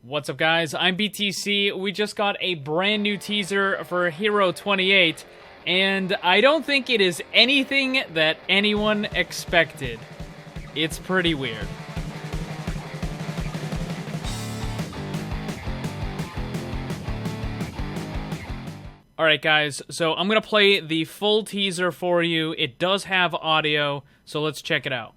What's up, guys? I'm BTC. We just got a brand new teaser for Hero 28, and I don't think it is anything that anyone expected. It's pretty weird. Alright guys, so I'm going to play the full teaser for you. It does have audio, so let's check it out.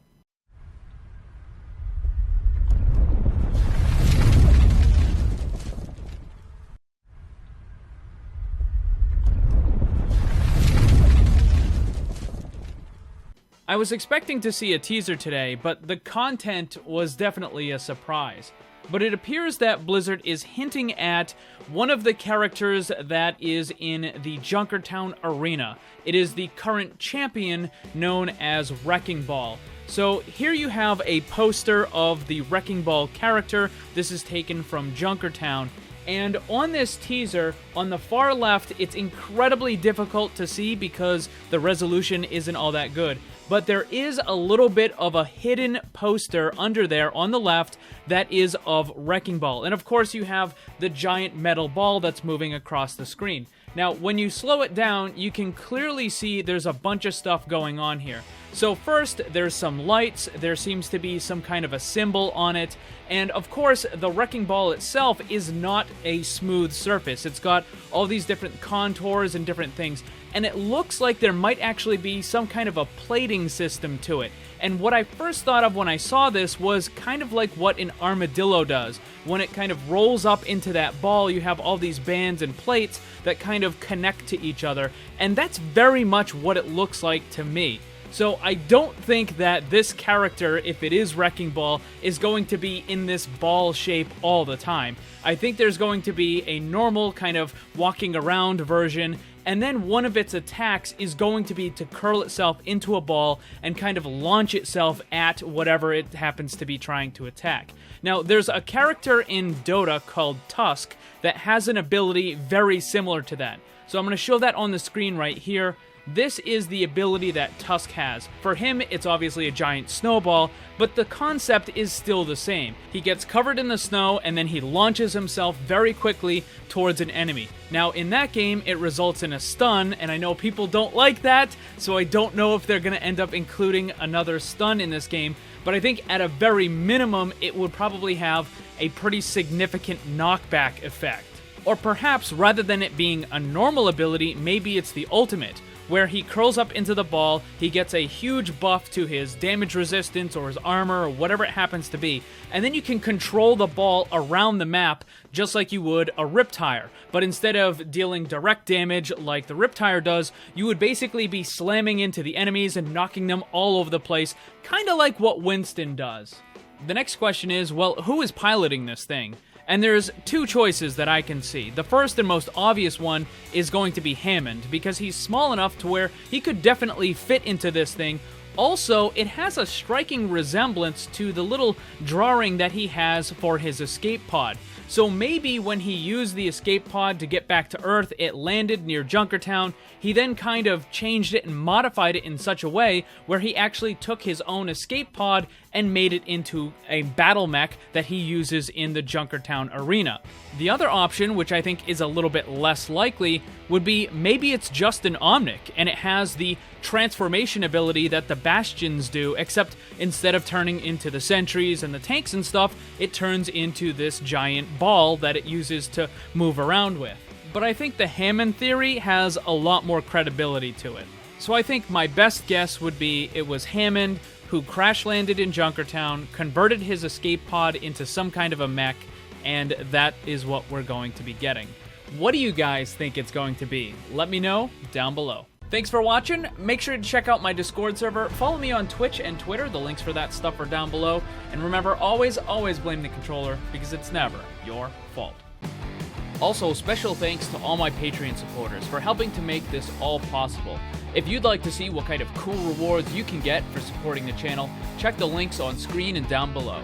I was expecting to see a teaser today, but the content was definitely a surprise. But it appears that Blizzard is hinting at one of the characters that is in the Junkertown arena. It is the current champion known as Wrecking Ball. So here you have a poster of the Wrecking Ball character. This is taken from Junkertown. And on this teaser, on the far left, it's incredibly difficult to see because the resolution isn't all that good. But there is a little bit of a hidden poster under there on the left that is of Wrecking Ball. And of course you have the giant metal ball that's moving across the screen. Now, when you slow it down, you can clearly see there's a bunch of stuff going on here. So first, there's some lights, there seems to be some kind of a symbol on it, and of course, the Wrecking Ball itself is not a smooth surface. It's got all these different contours and different things, and it looks like there might actually be some kind of a plating system to it. And what I first thought of when I saw this was kind of like what an armadillo does. When it kind of rolls up into that ball, you have all these bands and plates that kind of connect to each other, and that's very much what it looks like to me. So I don't think that this character, if it is Wrecking Ball, is going to be in this ball shape all the time. I think there's going to be a normal kind of walking around version, and then one of its attacks is going to be to curl itself into a ball and kind of launch itself at whatever it happens to be trying to attack. Now, there's a character in Dota called Tusk that has an ability very similar to that. So I'm going to show that on the screen right here. This is the ability that Tusk has. For him, it's obviously a giant snowball, but the concept is still the same. He gets covered in the snow, and then he launches himself very quickly towards an enemy. Now, in that game, it results in a stun, and I know people don't like that, so I don't know if they're going to end up including another stun in this game, but I think at a very minimum, it would probably have a pretty significant knockback effect. Or perhaps, rather than it being a normal ability, maybe it's the ultimate, where he curls up into the ball, he gets a huge buff to his damage resistance or his armor or whatever it happens to be, and then you can control the ball around the map just like you would a Riptire. But instead of dealing direct damage like the Riptire does, you would basically be slamming into the enemies and knocking them all over the place, kinda like what Winston does. The next question is, well, who is piloting this thing? And there's two choices that I can see. The first and most obvious one is going to be Hammond, because he's small enough to where he could definitely fit into this thing. Also, it has a striking resemblance to the little drawing that he has for his escape pod. So maybe when he used the escape pod to get back to Earth, it landed near Junkertown. He then kind of changed it and modified it in such a way where he actually took his own escape pod and made it into a battle mech that he uses in the Junkertown arena. The other option, which I think is a little bit less likely, would be maybe it's just an Omnic, and it has the transformation ability that the Bastions do, except instead of turning into the sentries and the tanks and stuff, it turns into this giant ball that it uses to move around with. But I think the Hammond theory has a lot more credibility to it. So I think my best guess would be it was Hammond who crash-landed in Junkertown, converted his escape pod into some kind of a mech, and that is what we're going to be getting. What do you guys think it's going to be? Let me know down below. Thanks for watching. Make sure to check out my Discord server. Follow me on Twitch and Twitter. The links for that stuff are down below. And remember, always blame the controller, because it's never your fault. Also, special thanks to all my Patreon supporters for helping to make this all possible. If you'd like to see what kind of cool rewards you can get for supporting the channel, check the links on screen and down below.